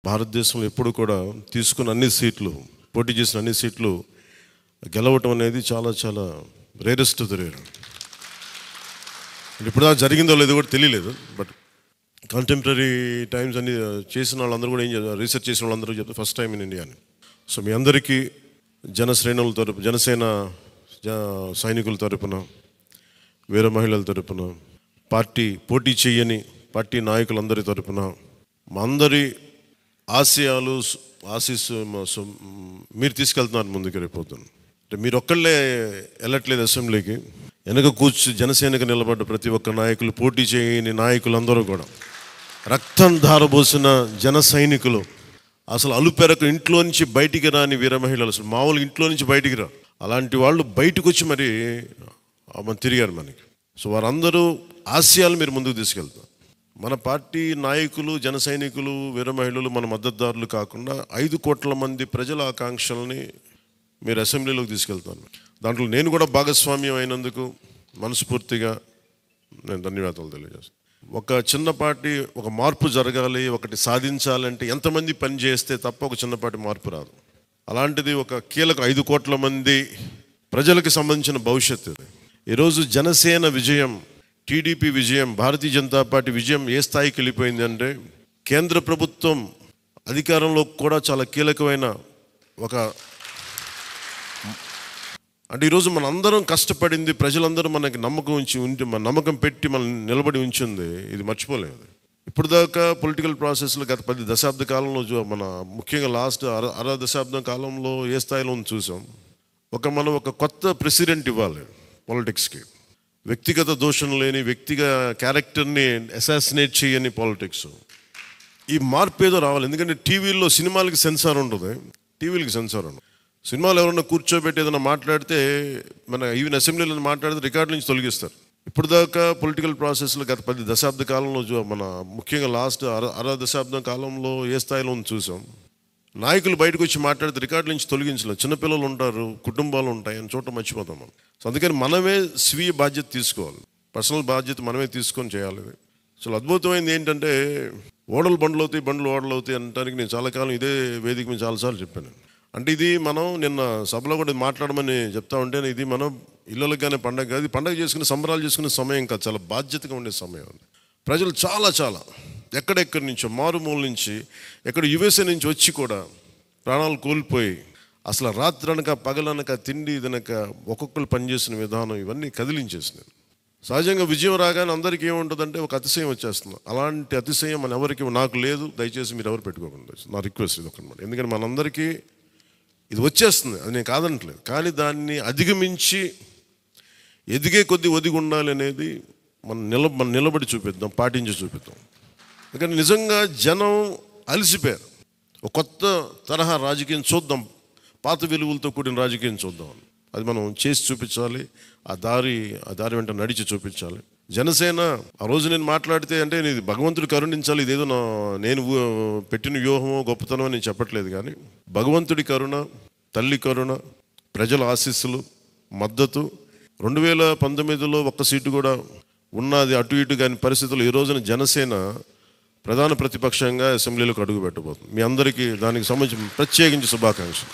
భారతదేశంలో ఎప్పుడు కూడా తీసుకున్న అన్ని సీట్లు, పోటీ చేసిన అన్ని సీట్లు గెలవటం అనేది చాలా చాలా రేరెస్ట్ ఆఫ్ ద రేర్. ఇప్పుడు దాకా జరిగిందో లేదో కూడా తెలియలేదు. బట్ కంటెంపరీ టైమ్స్ అన్ని చేసిన వాళ్ళందరూ కూడా ఏం చేస్తారు, రీసెర్చ్ చేసిన వాళ్ళందరూ చెప్తారు ఫస్ట్ టైం ఇన్ ఇండియా అని. సో మీ అందరికీ జనశ్రేణుల తరపు, జనసేన సైనికుల తరపున, వీర మహిళల తరపున, పార్టీ పోటీ చేయని పార్టీ నాయకులందరి తరపున మా అందరి ఆశయాలు మీరు తీసుకెళ్తున్నారు ముందుకు రేపోతాను. అంటే మీరు ఒక్కళ్ళే వెళ్ళట్లేదు అసెంబ్లీకి, వెనక కూర్చు జనసేనకు నిలబడ్డ ప్రతి ఒక్క నాయకులు, పోటీ చేయని నాయకులందరూ కూడా, రక్తం ధారబోసిన జన సైనికులు, అసలు అలుపెరకు ఇంట్లో నుంచి బయటికి రాని వీర మహిళలు, అసలు మామూలుగా ఇంట్లో నుంచి బయటికి రా, అలాంటి వాళ్ళు బయటకు వచ్చి మరి తిరిగారు మనకి. సో వారందరూ ఆశయాలు మీరు ముందుకు తీసుకెళ్తారు. మన పార్టీ నాయకులు, జన సైనికులు, వీర మహిళలు, మన మద్దతుదారులు కాకుండా 5 కోట్ల మంది ప్రజల ఆకాంక్షల్ని మీరు అసెంబ్లీలోకి తీసుకెళ్తాను. దాంట్లో నేను కూడా భాగస్వామ్యం అయినందుకు మనస్ఫూర్తిగా నేను ధన్యవాదాలు తెలియజేస్తాను. ఒక చిన్నపాటి ఒక మార్పు జరగాలి, ఒకటి సాధించాలంటే ఎంతమంది పని చేస్తే తప్ప ఒక చిన్నపాటి మార్పు రాదు. అలాంటిది ఒక కీలక 5 కోట్ల మంది ప్రజలకు సంబంధించిన భవిష్యత్తు. ఈరోజు జనసేన విజయం, టీడీపీ విజయం, భారతీయ జనతా పార్టీ విజయం ఏ స్థాయికి వెళ్ళిపోయింది అంటే, కేంద్ర ప్రభుత్వం అధికారంలో కూడా చాలా కీలకమైన ఒక, అంటే ఈరోజు మన అందరం కష్టపడింది, ప్రజలందరూ మనకి మన నమ్మకం పెట్టి మనం నిలబడి ఉంచింది, ఇది మర్చిపోలేదు. ఇప్పుడు దాకా పొలిటికల్ ప్రాసెస్లో గత 10 దశాబ్ద కాలంలో మన ముఖ్యంగా లాస్ట్ అర దశాబ్దం కాలంలో ఏ స్థాయిలో చూసాం. మనం ఒక కొత్త ప్రెసిడెంట్ ఇవ్వాలి పాలిటిక్స్కి. వ్యక్తిగత దోషం లేని, వ్యక్తిగత క్యారెక్టర్ని అసాసినేట్ చేయని పాలిటిక్స్. ఈ మార్పు ఏదో రావాలి. ఎందుకంటే టీవీలో సినిమాలకి సెన్సార్ ఉంటుంది, టీవీలకి సెన్సార్ ఉండదు. సినిమాలు ఎవరన్నా కూర్చోబెట్టి ఏదైనా మాట్లాడితే, మన ఈవెన్ అసెంబ్లీలో మాట్లాడితే రికార్డు నుంచి తొలగిస్తారు. ఇప్పుడు దాకా పొలిటికల్ ప్రాసెస్లో గత 10 దశాబ్ద కాలంలో మన ముఖ్యంగా లాస్ట్ అర దశాబ్దం కాలంలో ఏ స్థాయిలో చూసాం. నాయకులు బయటకు వచ్చి మాట్లాడితే రికార్డు నుంచి తొలగించలేదు. చిన్నపిల్లలు ఉంటారు, కుటుంబాలు ఉంటాయి, అని చోట మర్చిపోతాం మనం. సో అందుకని మనమే స్వీయ బాధ్యత తీసుకోవాలి, పర్సనల్ బాధ్యత మనమే తీసుకొని చేయాలి. అసలు అద్భుతమైనది ఏంటంటే, ఓడలు బండ్లు అవుతాయి, బండ్లు ఓడలు అవుతాయి అనడానికి నేను చాలా కాలం ఇదే వేదిక మీద చాలాసార్లు చెప్పాను. అంటే ఇది మనం నిన్న సభలో కూడా మాట్లాడమని చెప్తా ఉంటే, ఇది మనం ఇళ్ళకి కానీ పండగ కాదు, పండగ చేసుకునే సంబరాలు చేసుకునే సమయం కాదు, చాలా బాధ్యతగా ఉండే సమయం. ప్రజలు చాలా చాలా ఎక్కడెక్కడి నుంచో, మారుమూల నుంచి, ఎక్కడ యుఎస్ఏ నుంచి వచ్చి కూడా ప్రాణాలు కోల్పోయి, అసలు రాత్రనక పగలనక తిండి తినక ఒక్కొక్కరు పనిచేసిన విధానం ఇవన్నీ కదిలించేసినాయి. సహజంగా విజయం రాగానే అందరికీ ఏముంటుందంటే ఒక అతిశయం వచ్చేస్తుంది. అలాంటి అతిశయం మన ఎవరికి, నాకు లేదు, దయచేసి మీరు ఎవరు పెట్టుకోకుండా, నా రిక్వెస్ట్ ఇది ఒకనమాట. ఎందుకంటే మనందరికీ ఇది వచ్చేస్తుంది, అది నేను కాదనట్లేదు. కానీ దాన్ని అధిగమించి ఎదిగే కొద్దీ ఒదిగి ఉండాలి అనేది మనం నిలబడి చూపిద్దాం, పాటించి చూపిద్దాం. ఎందుకంటే నిజంగా జనం అలసిపోయారు. ఒక కొత్త తరహా రాజకీయం చూద్దాం, పాత విలువలతో కూడిన రాజకీయం చూద్దాం. అది మనం చేసి చూపించాలి, ఆ దారి వెంట నడిచి చూపించాలి. జనసేన ఆ రోజు నేను మాట్లాడితే, అంటే ఇది భగవంతుడు కరుణించాలి, ఇదేదో నేను పెట్టిన వ్యూహమో గొప్పతనం అని నేను చెప్పట్లేదు. కానీ భగవంతుడి కరుణ, తల్లి కరుణ, ప్రజల ఆశీస్సులు, మద్దతు, 2019లో ఒక్క సీటు కూడా ఉన్నది అటు ఇటు కాని పరిస్థితుల్లో ఈ రోజున జనసేన ప్రధాన ప్రతిపక్షంగా అసెంబ్లీలోకి అడుగు పెట్టబోతుంది. మీ అందరికీ దానికి సంబంధించి ప్రత్యేకించి శుభాకాంక్షలు.